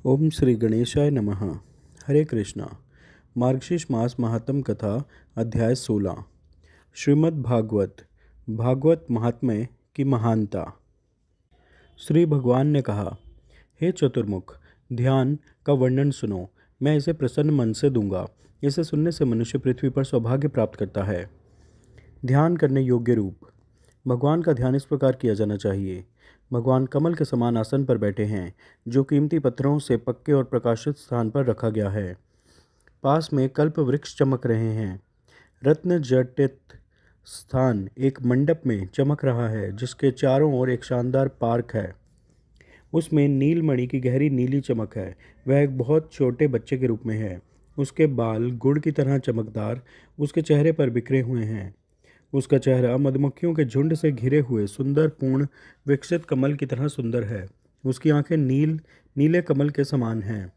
ओम श्री गणेशाय नमः। हरे कृष्णा। मार्गशीर्ष मास महात्म कथा अध्याय 16। श्रीमद् भागवत भागवत महात्म्य की महानता। श्री भगवान ने कहा, हे चतुर्मुख, ध्यान का वर्णन सुनो। मैं इसे प्रसन्न मन से दूंगा। इसे सुनने से मनुष्य पृथ्वी पर सौभाग्य प्राप्त करता है। ध्यान करने योग्य रूप। भगवान का ध्यान इस प्रकार किया जाना चाहिए। भगवान कमल के समान आसन पर बैठे हैं, जो कीमती पत्थरों से पक्के और प्रकाशित स्थान पर रखा गया है। पास में कल्प वृक्ष चमक रहे हैं। रत्न जटित स्थान एक मंडप में चमक रहा है, जिसके चारों ओर एक शानदार पार्क है। उसमें नीलमणि की गहरी नीली चमक है। वह एक बहुत छोटे बच्चे के रूप में है। उसके बाल गुड़ की तरह चमकदार उसके चेहरे पर बिखरे हुए हैं। उसका चेहरा मधुमक्खियों के झुंड से घिरे हुए सुंदर पूर्ण विकसित कमल की तरह सुंदर है। उसकी आंखें नीले कमल के समान हैं।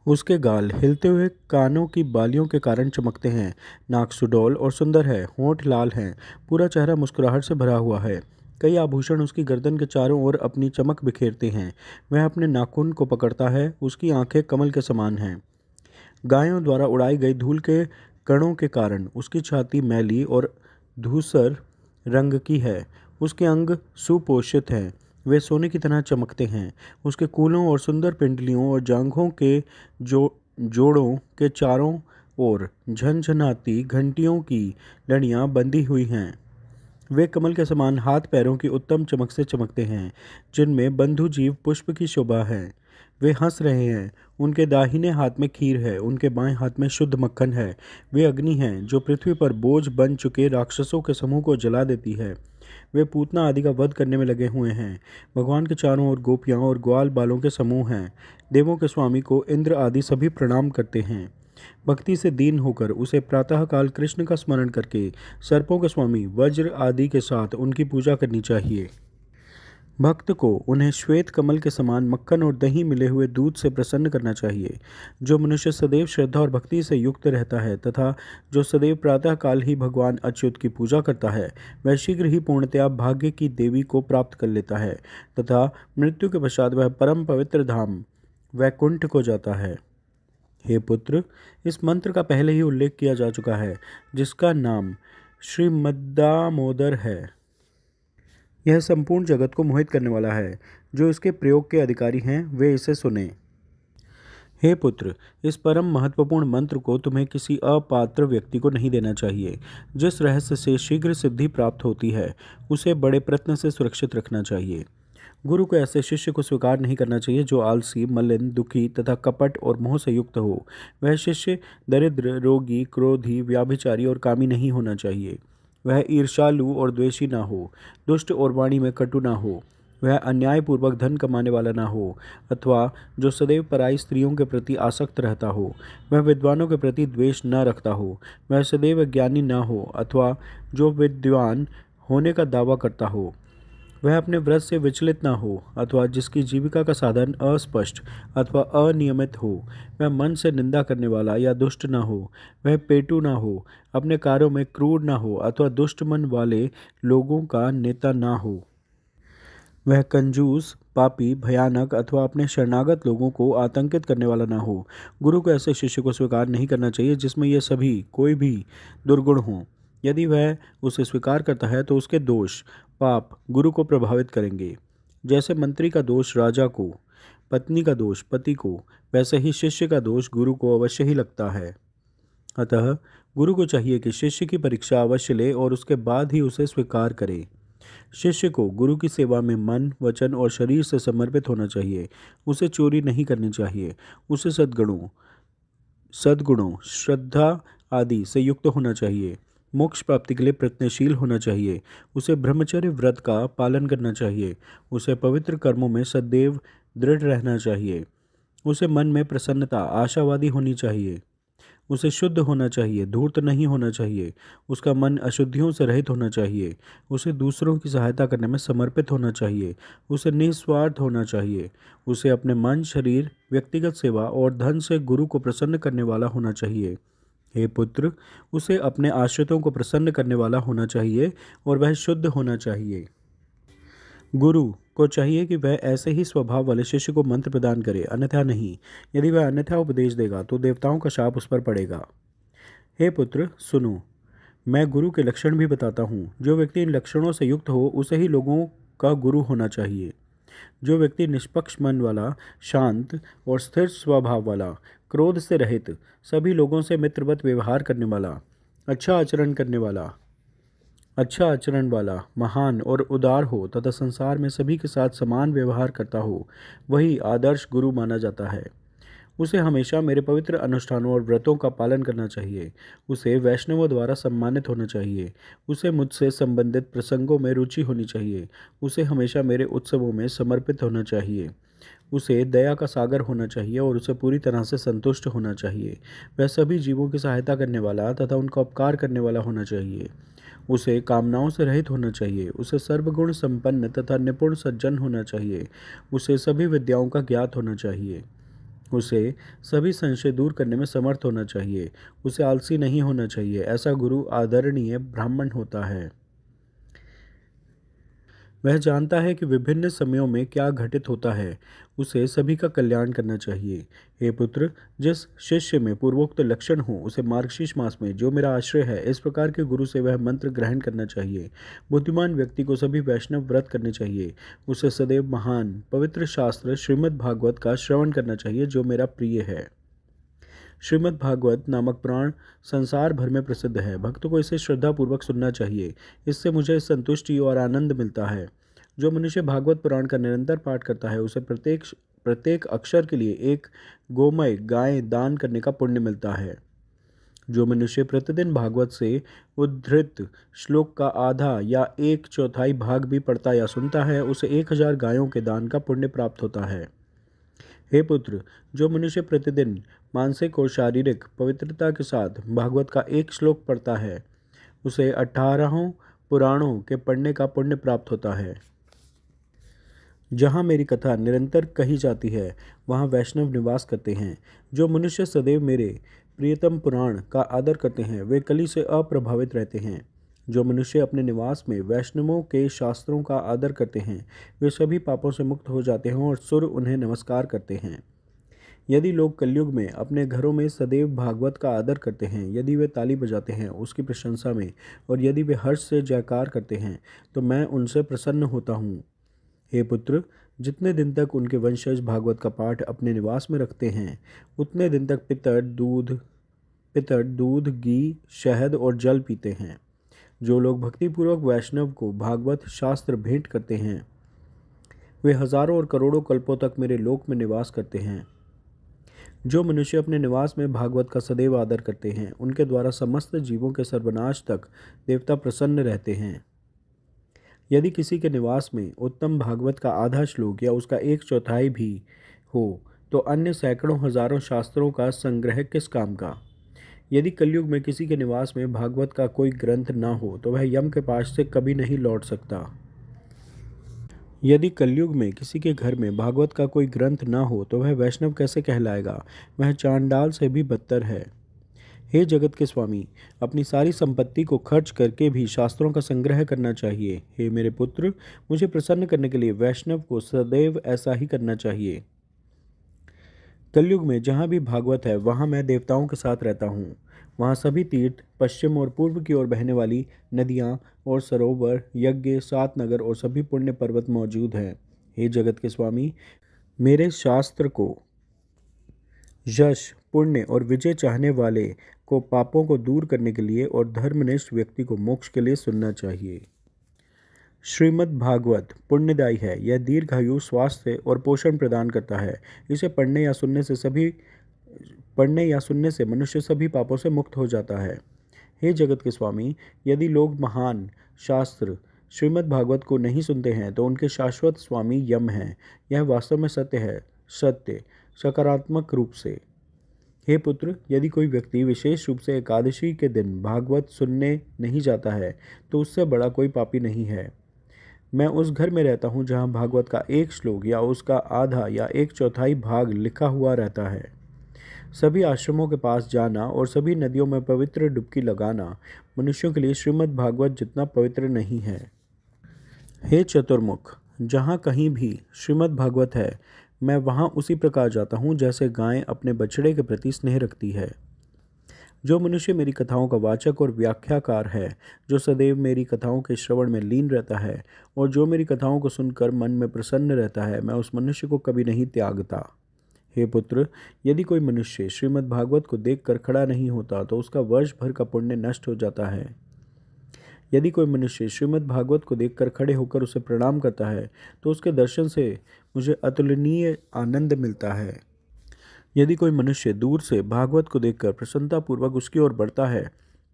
उसके गाल हिलते हुए कानों की बालियों के कारण चमकते हैं। नाक सुडौल और सुंदर है। होंठ लाल हैं। पूरा चेहरा मुस्कुराहट से भरा हुआ है। कई आभूषण उसकी गर्दन के चारों ओर अपनी चमक बिखेरते हैं। वह अपने नाखून को पकड़ता है। उसकी आंखें कमल के समान हैं। गायों द्वारा उड़ाई गई धूल के कणों के कारण उसकी छाती मैली और धूसर रंग की है। उसके अंग सुपोषित हैं। वे सोने की तरह चमकते हैं। उसके कूलों और सुंदर पिंडलियों और जांघों के जोड़ों के चारों ओर झनझनाती घंटियों की लड़ियां बंधी हुई हैं। वे कमल के समान हाथ पैरों की उत्तम चमक से चमकते हैं, जिनमें बंधु जीव पुष्प की शोभा है। वे हंस रहे हैं। उनके दाहिने हाथ में खीर है। उनके बाएं हाथ में शुद्ध मक्खन है। वे अग्नि हैं, जो पृथ्वी पर बोझ बन चुके राक्षसों के समूह को जला देती है। वे पूतना आदि का वध करने में लगे हुए हैं। भगवान के चारों ओर गोपियां और ग्वाल बालों के समूह हैं। देवों के स्वामी को इंद्र आदि सभी प्रणाम करते हैं। भक्ति से दीन होकर उसे प्रातःकाल कृष्ण का स्मरण करके सर्पों के स्वामी वज्र आदि के साथ उनकी पूजा करनी चाहिए। भक्त को उन्हें श्वेत कमल के समान मक्खन और दही मिले हुए दूध से प्रसन्न करना चाहिए। जो मनुष्य सदैव श्रद्धा और भक्ति से युक्त रहता है तथा जो सदैव प्रातःकाल ही भगवान अच्युत की पूजा करता है, वह शीघ्र ही पूर्णतया भाग्य की देवी को प्राप्त कर लेता है तथा मृत्यु के पश्चात वह परम पवित्र धाम वैकुंठ को जाता है। हे पुत्र, इस मंत्र का पहले ही उल्लेख किया जा चुका है, जिसका नाम श्रीमद्दामोदर है। यह संपूर्ण जगत को मोहित करने वाला है। जो इसके प्रयोग के अधिकारी हैं, वे इसे सुने। हे पुत्र, इस परम महत्वपूर्ण मंत्र को तुम्हें किसी अपात्र व्यक्ति को नहीं देना चाहिए। जिस रहस्य से शीघ्र सिद्धि प्राप्त होती है, उसे बड़े प्रयत्न से सुरक्षित रखना चाहिए। गुरु को ऐसे शिष्य को स्वीकार नहीं करना चाहिए जो आलसी, मलिन, दुखी तथा कपट और मोह से युक्त हो। वह शिष्य दरिद्र, रोगी, क्रोधी, व्याभिचारी और कामी नहीं होना चाहिए। वह ईर्ष्यालु और द्वेषी ना हो, दुष्ट और वाणी में कटु ना हो। वह अन्यायपूर्वक धन कमाने वाला ना हो, अथवा जो सदैव पराई स्त्रियों के प्रति आसक्त रहता हो। वह विद्वानों के प्रति द्वेष न रखता हो। वह सदैव ज्ञानी ना हो, अथवा जो विद्वान होने का दावा करता हो। वह अपने व्रत से विचलित ना हो, अथवा जिसकी जीविका का साधन अस्पष्ट अथवा अनियमित हो। वह मन से निंदा करने वाला या दुष्ट ना हो। वह पेटू ना हो, अपने कार्यों में क्रूर ना हो, अथवा दुष्ट मन वाले लोगों का नेता ना हो। वह कंजूस, पापी, भयानक अथवा अपने शरणागत लोगों को आतंकित करने वाला ना हो। गुरु को ऐसे शिष्य को स्वीकार नहीं करना चाहिए जिसमें ये सभी कोई भी दुर्गुण हों। यदि वह उसे स्वीकार करता है तो उसके दोष, पाप गुरु को प्रभावित करेंगे। जैसे मंत्री का दोष राजा को, पत्नी का दोष पति को, वैसे ही शिष्य का दोष गुरु को अवश्य ही लगता है। अतः गुरु को चाहिए कि शिष्य की परीक्षा अवश्य ले और उसके बाद ही उसे स्वीकार करे। शिष्य को गुरु की सेवा में मन, वचन और शरीर से समर्पित होना चाहिए। उसे चोरी नहीं करनी चाहिए। उसे सद्गुणों, श्रद्धा आदि से युक्त होना चाहिए। मोक्ष प्राप्ति के लिए प्रयत्नशील होना चाहिए। उसे ब्रह्मचर्य व्रत का पालन करना चाहिए। उसे पवित्र कर्मों में सदैव दृढ़ रहना चाहिए। उसे मन में प्रसन्नता, आशावादी होनी चाहिए। उसे शुद्ध होना चाहिए, धूर्त नहीं होना चाहिए। उसका मन अशुद्धियों से रहित होना चाहिए। उसे दूसरों की सहायता करने में समर्पित होना चाहिए। उसे निस्वार्थ होना चाहिए। उसे अपने मन, शरीर, व्यक्तिगत सेवा और धन से गुरु को प्रसन्न करने वाला होना चाहिए। हे पुत्र, उसे अपने आश्रितों को प्रसन्न करने वाला होना चाहिए और वह शुद्ध होना चाहिए। गुरु को चाहिए कि वह ऐसे ही स्वभाव वाले शिष्य को मंत्र प्रदान करे, अन्यथा नहीं। यदि वह अन्यथा उपदेश देगा तो देवताओं का शाप उस पर पड़ेगा। हे पुत्र सुनो, मैं गुरु के लक्षण भी बताता हूँ। जो व्यक्ति इन लक्षणों से युक्त हो उसे ही लोगों का गुरु होना चाहिए। जो व्यक्ति निष्पक्ष मन वाला, शांत और स्थिर स्वभाव वाला, क्रोध से रहित, सभी लोगों से मित्रवत व्यवहार करने वाला, अच्छा आचरण वाला, महान और उदार हो तथा संसार में सभी के साथ समान व्यवहार करता हो, वही आदर्श गुरु माना जाता है। उसे हमेशा मेरे पवित्र अनुष्ठानों और व्रतों का पालन करना चाहिए। उसे वैष्णवों द्वारा सम्मानित होना चाहिए। उसे मुझसे संबंधित प्रसंगों में रुचि होनी चाहिए। उसे हमेशा मेरे उत्सवों में समर्पित होना चाहिए। उसे दया का सागर होना चाहिए और उसे पूरी तरह से संतुष्ट होना चाहिए। वह सभी जीवों की सहायता करने वाला तथा उनका उपकार करने वाला होना चाहिए। उसे कामनाओं से रहित होना चाहिए। उसे सर्वगुण संपन्न तथा निपुण सज्जन होना चाहिए। उसे सभी विद्याओं का ज्ञात होना चाहिए। उसे सभी संशय दूर करने में समर्थ होना चाहिए। उसे आलसी नहीं होना चाहिए। ऐसा गुरु आदरणीय ब्राह्मण होता है। वह जानता है कि विभिन्न समयों में क्या घटित होता है। उसे सभी का कल्याण करना चाहिए। हे पुत्र, जिस शिष्य में पूर्वोक्त लक्षण हो उसे मार्गशीर्ष मास में, जो मेरा आश्रय है, इस प्रकार के गुरु से वह मंत्र ग्रहण करना चाहिए। बुद्धिमान व्यक्ति को सभी वैष्णव व्रत करने चाहिए। उसे सदैव महान पवित्र शास्त्र श्रीमद् भागवत का श्रवण करना चाहिए, जो मेरा प्रिय है। श्रीमद् भागवत नामक पुराण संसार भर में प्रसिद्ध है। भक्तों को इसे श्रद्धापूर्वक सुनना चाहिए। इससे मुझे संतुष्टि और आनंद मिलता है। जो मनुष्य भागवत पुराण का निरंतर पाठ करता है उसे प्रत्येक अक्षर के लिए एक गोमय गाय दान करने का पुण्य मिलता है। जो मनुष्य प्रतिदिन भागवत से उद्धृत श्लोक का आधा या 1/4 भाग भी पढ़ता या सुनता है उसे 1000 गायों के दान का पुण्य प्राप्त होता है। हे पुत्र, जो मनुष्य प्रतिदिन मानसिक और शारीरिक पवित्रता के साथ भागवत का एक श्लोक पढ़ता है उसे 18 पुराणों के पढ़ने का पुण्य प्राप्त होता है। जहाँ मेरी कथा निरंतर कही जाती है वहाँ वैष्णव निवास करते हैं। जो मनुष्य सदैव मेरे प्रियतम पुराण का आदर करते हैं वे कली से अप्रभावित रहते हैं। जो मनुष्य अपने निवास में वैष्णवों के शास्त्रों का आदर करते हैं वे सभी पापों से मुक्त हो जाते हैं और सुर उन्हें नमस्कार करते हैं। यदि लोग कलयुग में अपने घरों में सदैव भागवत का आदर करते हैं, यदि वे ताली बजाते हैं उसकी प्रशंसा में, और यदि वे हर्ष से जयकार करते हैं, तो मैं उनसे प्रसन्न होता हूँ। हे पुत्र, जितने दिन तक उनके वंशज भागवत का पाठ अपने निवास में रखते हैं उतने दिन तक पितर दूध, घी, शहद और जल पीते हैं। जो लोग भक्तिपूर्वक वैष्णव को भागवत शास्त्र भेंट करते हैं वे हजारों और करोड़ों कल्पों तक मेरे लोक में निवास करते हैं। जो मनुष्य अपने निवास में भागवत का सदैव आदर करते हैं उनके द्वारा समस्त जीवों के सर्वनाश तक देवता प्रसन्न रहते हैं। यदि किसी के निवास में उत्तम भागवत का आधा श्लोक या उसका 1/4 भी हो तो अन्य सैकड़ों हजारों शास्त्रों का संग्रह किस काम का। यदि कलयुग में किसी के निवास में भागवत का कोई ग्रंथ न हो तो वह यम के पास से कभी नहीं लौट सकता। यदि कलयुग में किसी के घर में भागवत का कोई ग्रंथ न हो तो वह वैष्णव कैसे कहलाएगा। वह चांडाल से भी बदतर है। हे जगत के स्वामी, अपनी सारी संपत्ति को खर्च करके भी शास्त्रों का संग्रह करना चाहिए। हे मेरे पुत्र, मुझे प्रसन्न करने के लिए वैष्णव को सदैव ऐसा ही करना चाहिए। कलयुग में जहाँ भी भागवत है वहाँ मैं देवताओं के साथ रहता हूँ। वहाँ सभी तीर्थ, पश्चिम और पूर्व की ओर बहने वाली नदियाँ और सरोवर, यज्ञ, 7 नगर और सभी पुण्य पर्वत मौजूद हैं। हे जगत के स्वामी, मेरे शास्त्र को यश, पुण्य और विजय चाहने वाले को पापों को दूर करने के लिए और धर्मनिष्ठ व्यक्ति को मोक्ष के लिए सुनना चाहिए। श्रीमद् भागवत पुण्यदायी है। यह दीर्घायु, स्वास्थ्य और पोषण प्रदान करता है। इसे पढ़ने या सुनने से मनुष्य सभी पापों से मुक्त हो जाता है। हे जगत के स्वामी, यदि लोग महान शास्त्र श्रीमद् भागवत को नहीं सुनते हैं तो उनके शाश्वत स्वामी यम हैं। यह वास्तव में सत्य है, सत्य सकारात्मक रूप से। हे पुत्र, यदि कोई व्यक्ति विशेष रूप से एकादशी के दिन भागवत सुनने नहीं जाता है तो उससे बड़ा कोई पापी नहीं है। मैं उस घर में रहता हूँ जहाँ भागवत का एक श्लोक या उसका आधा या 1/4 भाग लिखा हुआ रहता है। सभी आश्रमों के पास जाना और सभी नदियों में पवित्र डुबकी लगाना मनुष्यों के लिए श्रीमद् भागवत जितना पवित्र नहीं है। हे चतुर्मुख, जहाँ कहीं भी श्रीमद् भागवत है, मैं वहाँ उसी प्रकार जाता हूँ जैसे गाय अपने बछड़े के प्रति स्नेह रखती है। जो मनुष्य मेरी कथाओं का वाचक और व्याख्याकार है, जो सदैव मेरी कथाओं के श्रवण में लीन रहता है और जो मेरी कथाओं को सुनकर मन में प्रसन्न रहता है, मैं उस मनुष्य को कभी नहीं त्यागता। हे पुत्र, यदि कोई मनुष्य श्रीमद् भागवत को देखकर खड़ा नहीं होता तो उसका वर्ष भर का पुण्य नष्ट हो जाता है। यदि कोई मनुष्य श्रीमद् भागवत को देखकर खड़े होकर उसे प्रणाम करता है तो उसके दर्शन से मुझे अतुलनीय आनंद मिलता है। यदि कोई मनुष्य दूर से भागवत को देखकर प्रसन्नतापूर्वक उसकी ओर बढ़ता है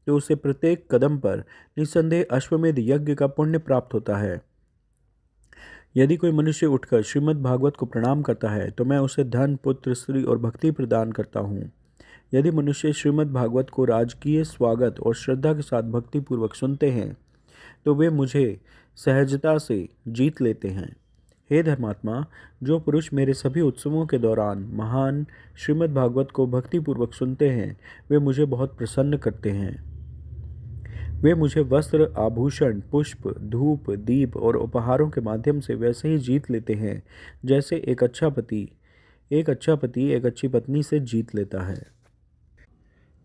तो उसे प्रत्येक कदम पर निस्संदेह अश्वमेध यज्ञ का पुण्य प्राप्त होता है। यदि कोई मनुष्य उठकर श्रीमद् भागवत को प्रणाम करता है तो मैं उसे धन, पुत्र, स्त्री और भक्ति प्रदान करता हूँ। यदि मनुष्य श्रीमद् भागवत को राजकीय स्वागत और श्रद्धा के साथ भक्तिपूर्वक सुनते हैं तो वे मुझे सहजता से जीत लेते हैं। हे धर्मात्मा, जो पुरुष मेरे सभी उत्सवों के दौरान महान श्रीमद् भागवत को भक्तिपूर्वक सुनते हैं वे मुझे बहुत प्रसन्न करते हैं। वे मुझे वस्त्र, आभूषण, पुष्प, धूप, दीप और उपहारों के माध्यम से वैसे ही जीत लेते हैं जैसे एक अच्छा पति एक अच्छी पत्नी से जीत लेता है।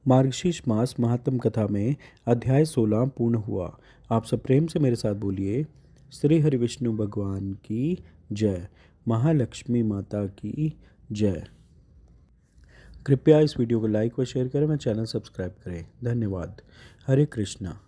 मार्गशीर्ष मास महात्म कथा में अध्याय 16 पूर्ण हुआ। आप सब प्रेम से मेरे साथ बोलिए, श्री हरि विष्णु भगवान की जय, महालक्ष्मी माता की जय। कृपया इस वीडियो को लाइक व शेयर करें, मेरा चैनल सब्सक्राइब करें। धन्यवाद। हरे कृष्णा।